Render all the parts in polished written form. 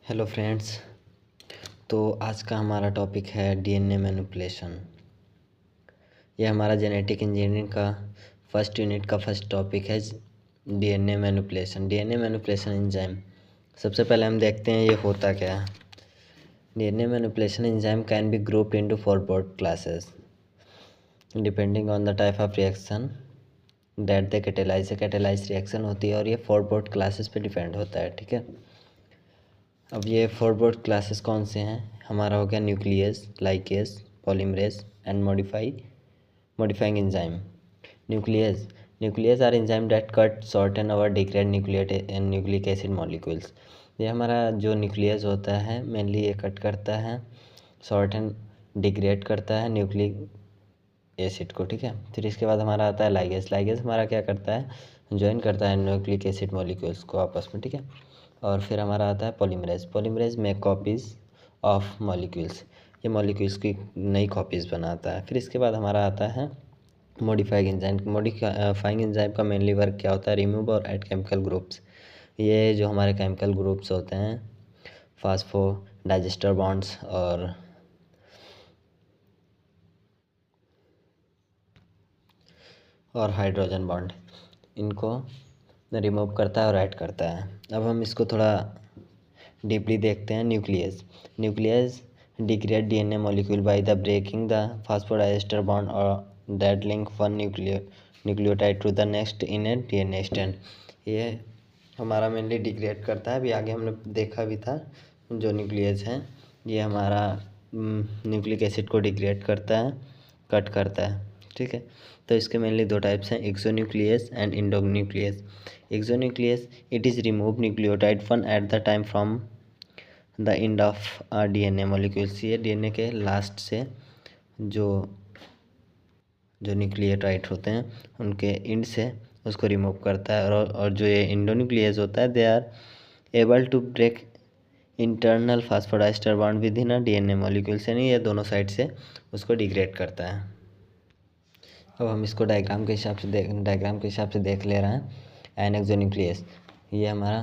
Hello friends. तो आज का हमारा टॉपिक है डीएनए मैनिपुलेशन। यह हमारा जेनेटिक इंजीनियरिंग का फर्स्ट यूनिट का फर्स्ट टॉपिक है DNA manipulation. DNA manipulation enzyme. सबसे पहले हम देखते हैं ये होता क्या है। DNA manipulation enzyme can be grouped into 4 broad classes depending on the type of reaction that they catalyse. Catalyse reaction होती है और ये 4 broad classes पे डिपेंड होता है। ठीक है, अब ये 4 broad classes कौन से हैं? हमारा हो गया nucleases, ligases, polymerase and modifying enzyme. Nucleases are enzyme that cut shorten or degrade nucleic acid molecules. ये हमारा जो न्यूक्लियस होता है मेनली ये कट करता है, शॉर्टन डिग्रेड करता है न्यूक्लिक एसिड को। ठीक है, फिर इसके बाद हमारा आता है लाइगेस। लाइगेस हमारा क्या करता है? ज्वाइन करता है न्यूक्लिक एसिड मॉलिक्यूल्स को आपस में। ठीक है, और फिर हमारा आता है पॉलीमरेज। पॉलीमरेज में कॉपीज़ ऑफ मॉलिक्यूल्स, ये मॉलिक्यूल्स की नई कॉपीज़ बनाता है। फिर इसके बाद हमारा आता है मॉडिफाइंग एंजाइम। मॉडिफाइंग एंजाइम का मेनली वर्क क्या होता है? रिमूव और ऐड केमिकल ग्रुप्स। ये जो हमारे केमिकल ग्रुप्स होते हैं फास्फो डाइजेस्टर बॉन्ड्स और हाइड्रोजन बॉन्ड, इनको रिमूव करता है और ऐड करता है। अब हम इसको थोड़ा डीपली देखते हैं। Nucleases degrade DNA molecule by the breaking the phosphodiester bond और that link one nucleotide to the next in a DNA strand. ये हमारा मेनली डिग्रेड करता है। अभी आगे हमने देखा भी था जो न्यूक्लियस है ये हमारा न्यूक्लिक एसिड को डिग्रेड करता है, कट करता है। ठीक है, तो इसके मेनली दो टाइप्स हैं, exonuclease and endonuclease. Exonuclease it is remove nucleotide one at the time from the end of DNA molecules. ये डीएनए के लास्ट से जो न्यूक्लियोटाइड होते हैं उनके एंड से उसको रिमूव करता है। और जो ये इंडोन्यूक्लियस होता है they are able to break internal phosphodiester bond within a DNA molecules, यानी ये दोनों साइड से उसको डिग्रेड करता है। अब हम इसको डायग्राम के हिसाब से देख ले रहे हैं। एन एक्सोन्यूक्लियस, ये हमारा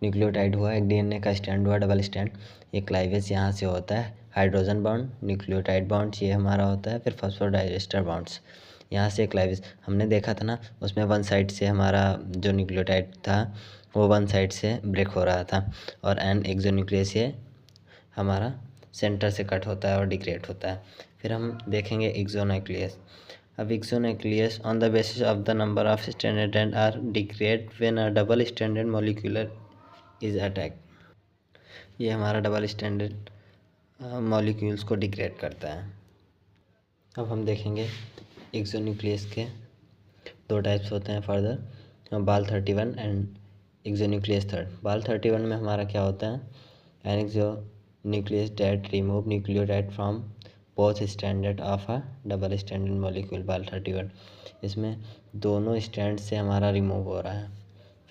न्यूक्लियोटाइड हुआ, एक डीएनए का स्टैंड हुआ, डबल स्टैंड। एक क्लाइवेज यहाँ से होता है, हाइड्रोजन बॉन्ड, न्यूक्लियोटाइड बॉन्ड्स ये हमारा होता है, फिर फॉस्फोडाइएस्टर बॉन्ड्स यहाँ से क्लाइवेज हमने देखा था ना, उसमें वन साइड से हमारा जो न्यूक्लियोटाइड था वो वन साइड से ब्रेक हो रहा था। और एन एक्सोन्यूक्लियस ये हमारा सेंटर से कट होता है और डिग्रेड होता है। फिर हम देखेंगे एक्सोन्यूक्लियस। अब exonuclease on the basis of the number of stranded end are degrade when a double stranded molecular is attack. ये हमारा डबल स्ट्रैंडेड मॉलिक्यूल्स को डिग्रेड करता है। अब हम देखेंगे एक्सोन्यूक्लियस के दो टाइप्स होते हैं फर्दर, बाल 31 एंड एक्सोन्यूक्लियस थर्ड। बाल 31 में हमारा क्या होता है? An exonuclease that remove nucleotide from both standard of a double standard molecule. बाल 31 इसमें दोनों स्टैंड से हमारा रिमूव हो रहा है।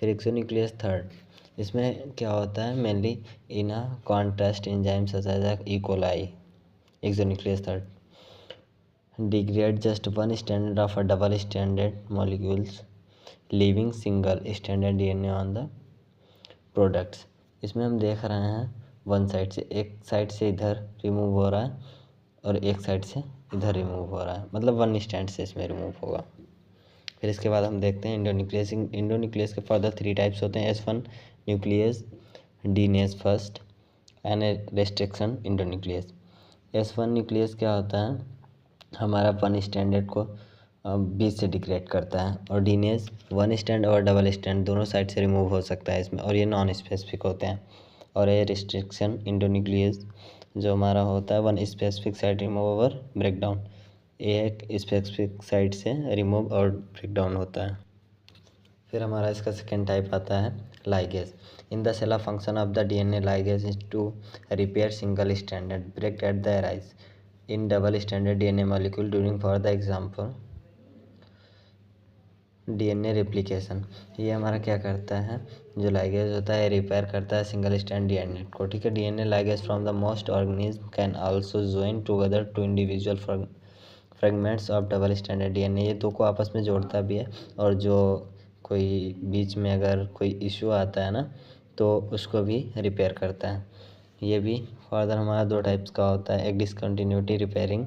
फिर एक्सोन्यूक्लियस थर्ड, इसमें क्या होता है? Mainly in a contrast enzyme such as E coli. Exonuclease third degrade just one strand of a double stranded molecules leaving single stranded DNA on the products। इसमें हम देख रहे हैं वन साइड से, एक साइड से इधर रिमूव हो रहा है और एक साइड से इधर रिमूव हो रहा है, मतलब वन स्टैंड से इसमें रिमूव होगा। फिर इसके बाद हम देखते हैं इंडोन्यूक्लियस। इंडोन्यूक्लियस के फर्दर 3 टाइप्स होते हैं, S1 nuclease, DNase first and restriction endonuclease. S1 nuclease क्या होता है? हमारा वन स्टैंडर्ड को बीच से डिग्रेड करता है। और डीनेस वन स्टैंड और डबल स्टैंड दोनों साइड से रिमूव हो सकता है इसमें, और ये नॉन स्पेसिफिक होते हैं। और ये रिस्ट्रिक्शन इंडोन्यूक्लियस जो हमारा होता है वन स्पेसिफिक साइड रिमूव और ब्रेकडाउन, ये एक स्पेसिफिक साइड से रिमूव और ब्रेकडाउन होता है। फिर हमारा इसका सेकेंड टाइप आता है ligase. In the cell function of the DNA ligase is to repair single standard break at the rise in double stranded DNA molecule during for the example DNA replication। ये हमारा क्या करता है? जो ligase होता है रिपेयर करता है सिंगल स्टैंड डीएनए को। ठीक है, DNA ligase from the most organism can also join together two individual fragments of double standard DNA. ये दो को आपस में जोड़ता भी है, और जो कोई बीच में अगर कोई इशू आता है ना, तो उसको भी रिपेयर करता है। ये भी फर्दर हमारा 2 टाइप्स का होता है, एक डिसकंटिन्यूटी रिपेयरिंग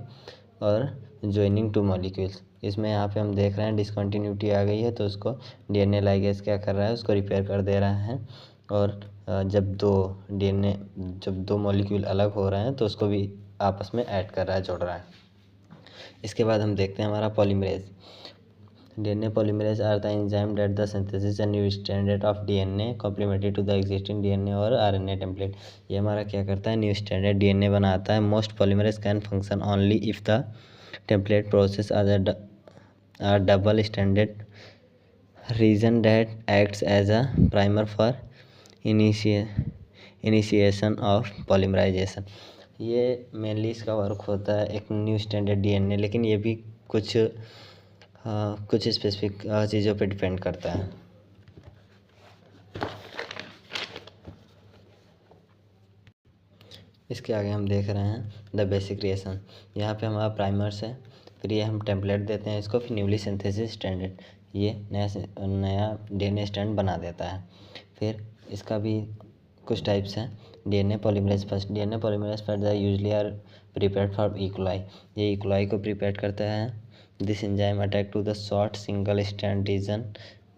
और जॉइनिंग टू मॉलिक्यूल्स। इसमें यहाँ पे हम देख रहे हैं डिसकंटिन्यूटी आ गई है तो उसको डीएनए लाइगेज क्या कर रहा है, उसको रिपेयर कर दे रहा है। और जब दो मॉलिक्यूल अलग हो रहे हैं तो उसको भी आपस में ऐड कर रहा है, जोड़ रहा है। इसके बाद हम देखते हैं हमारा polymerase. DNA polymerase are the enzyme that the synthesis a new strand of DNA complementary to the existing DNA और RNA template। ये हमारा क्या करता है, न्यू स्टैंडर्ड DNA बनाता है। Most polymerase can function only if the template process are double standard region that acts as a primer for initiation of polymerization. ये mainly इसका वर्क होता है एक न्यू स्टैंडर्ड DNA, लेकिन ये भी कुछ स्पेसिफिक चीज़ों पे डिपेंड करता है। इसके आगे हम देख रहे हैं द बेसिक रिएक्शन। यहाँ पे हमारा प्राइमर्स है, फिर ये हम टेम्पलेट देते हैं इसको, फिर न्यूली सिंथेसिस स्टैंडर्ड ये नया DNA स्टैंड बना देता है। फिर इसका भी कुछ टाइप्स हैं। DNA polymerase first. DNA polymerase first usually are prepared for E coli. ये इकोलाई को प्रिपेयर करता है। This enzyme attack to the short single stand region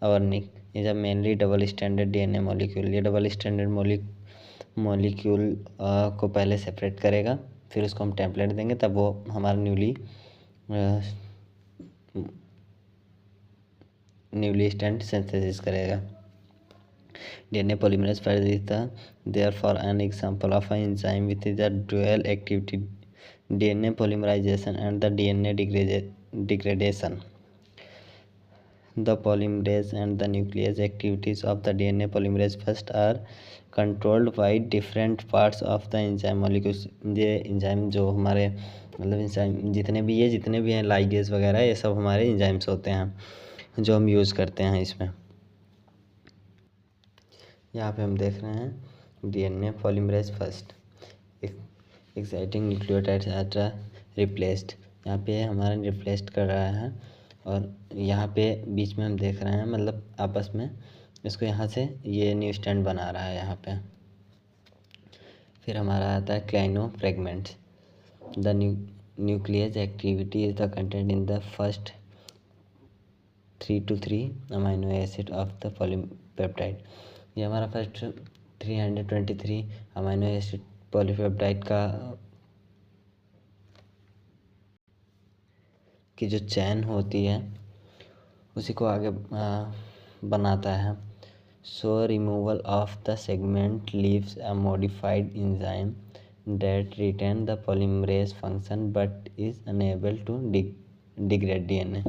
और nick is a mainly double standard DNA molecule. ये double standard molecule को पहले separate करेगा, फिर उसको हम टेम्पलेट देंगे, तब वो हमारा न्यूली स्टैंड सिंथेसिस करेगा। DNA polymerase fast is therefore an example of an enzyme with the dual activity DNA polymerization and the DNA degradation. The polymerase and the nuclease activities of the DNA polymerase first are controlled by different parts of the enzyme molecules। ये enzyme जो हमारे मतलब enzyme जितने भी हैं ligase वगैरह, ये सब हमारे enzymes होते हैं जो हम यूज़ करते हैं इसमें। यहाँ पे हम देख रहे हैं DNA polymerase first exciting nucleotides at replaced. यहाँ पे हमारा रिप्लेस्ड कर रहा है और यहाँ पे बीच में हम देख रहे हैं मतलब आपस में इसको यहाँ से ये न्यू स्टैंड बना रहा है यहाँ पे। फिर हमारा आता है Klenow fragments. The nuclease activity is the content in the first 3 to 3 amino acid of the polypeptide. ये हमारा फर्स्ट 323 अमाइनो एसिड पॉलीपेप्टाइड की जो चैन होती है उसी को आगे बनाता है। So removal of the segment leaves a modified enzyme that retain the polymerase function but is unable to degrade DNA।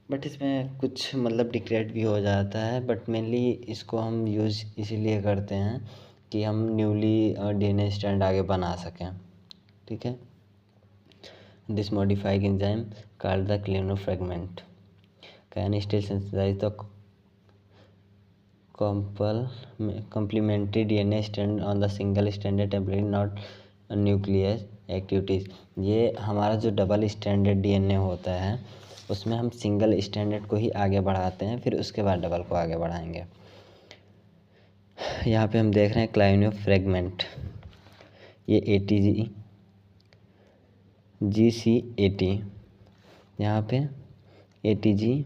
But इसमें कुछ मतलब डिग्रेड भी हो जाता है, बट मेनली इसको हम यूज़ इसीलिए करते हैं कि हम न्यूली DNA स्टैंड आगे बना सकें। ठीक है। This modified enzyme called the Klenow fragment can still synthesise the complementary DNA strand on the single stranded template not nucleus activities। ये हमारा जो डबल स्टैंडर्ड DNA होता है उसमें हम सिंगल स्टैंडर्ड को ही आगे बढ़ाते हैं, फिर उसके बाद डबल को आगे बढ़ाएंगे। यहाँ पे हम देख रहे हैं क्लाइनो फ्रेगमेंट, ये ATG GCAT, यहाँ पे ATG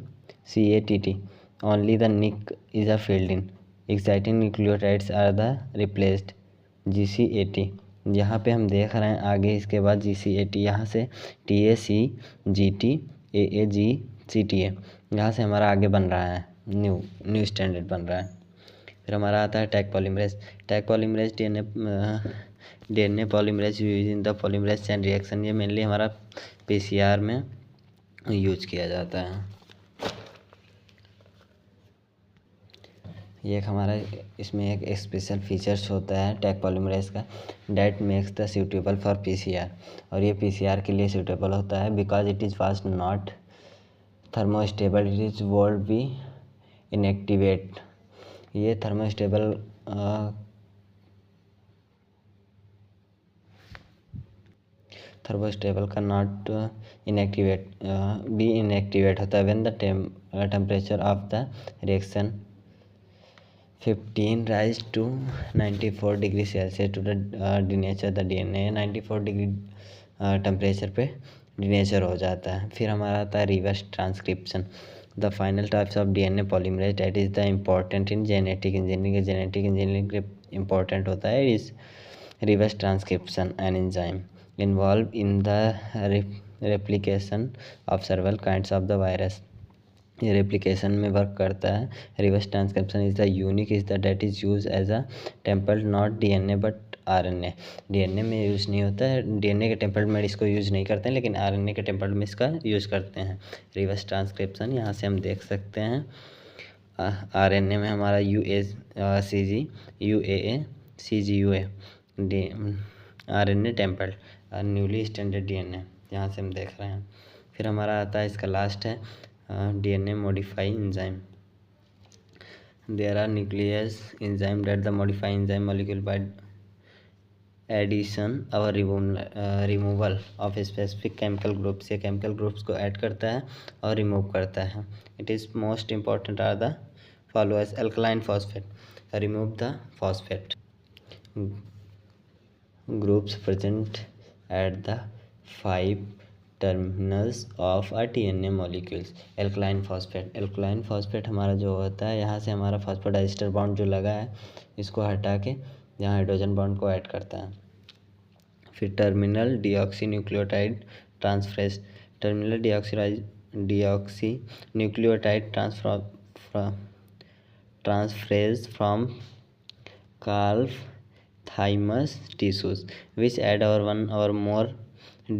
CATT only the nick is a filled in exciting nucleotides are the replaced GCAT। यहाँ पे हम देख रहे हैं आगे इसके बाद GCAT, यहाँ से TAC GT AAG CTA, यहाँ से हमारा आगे बन रहा है न्यू स्टैंडर्ड बन रहा है। फिर हमारा आता है Taq polymerase. Tag polymerase DNA polymerase use in the polymerase chain reaction. ये मेनली हमारा PCR में यूज किया जाता है। ये एक हमारा इसमें एक स्पेशल फीचर्स होता है टैग पॉलीमरेज का, that makes the suitable for PCR। और ये PCR के लिए सूटेबल होता है because it is fast not thermostable, it is volt be inactivate. ये थर्मोस्टेबल का नॉट इनएक्टिवेट होता है when the temperature of the reaction 15 rise to 94 degree Celsius to the denature the DNA. 94 degree temperature पे denature हो जाता है। फिर हमारा आता है reverse transcription, the final types of DNA polymerase that is the important in genetic engineering. Genetic engineering के important होता है इस reverse transcription an enzyme involve in the replication of several kinds of the virus. ये replication में work करता है। Reverse transcription is the unique is the that is use as a temple not DNA but RNA. DNA में use नहीं होता है, DNA के temple में इसको यूज़ नहीं करते हैं, लेकिन आरएनए के टेम्पल में इसका यूज़ करते हैं। रिवर्स ट्रांसक्रिप्शन यहाँ से हम देख सकते हैं। आरएनए में हमारा CG UAA CGUA RNA temple newly standard DNA यहाँ से हम देख रहे हैं। फिर हमारा आता है इसका लास्ट है DNA modifying enzyme. There are nuclease enzyme that the modify enzyme molecule by addition or removal of specific chemical groups. ये chemical groups को add करता है और remove करता है। It is most important are the followers: alkaline phosphate, remove the phosphate groups present at the 5 terminals of a DNA molecules. Alkaline phosphate हमारा जो होता है, यहाँ से हमारा फॉस्फोडाइस्टर बॉन्ड जो लगा है इसको हटा के यहाँ हाइड्रोजन बॉन्ड को ऐड करता है। फिर terminal deoxy nucleotide transferase, terminal deoxy nucleotide transferase from calf thymus tissues which add our one or more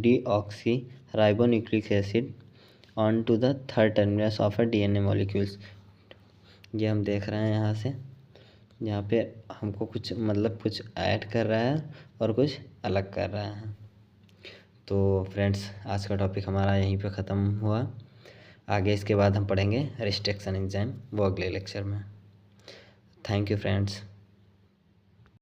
deoxyribonucleic acid onto the third terminus of a DNA molecules। ये हम देख रहे हैं यहाँ से, यहाँ पे हमको कुछ कुछ ऐड कर रहा है और कुछ अलग कर रहा है। तो फ्रेंड्स, आज का टॉपिक हमारा यहीं पे ख़त्म हुआ। आगे इसके बाद हम पढ़ेंगे रिस्ट्रिक्शन एंजाइम, वो अगले लेक्चर में। Thank you friends.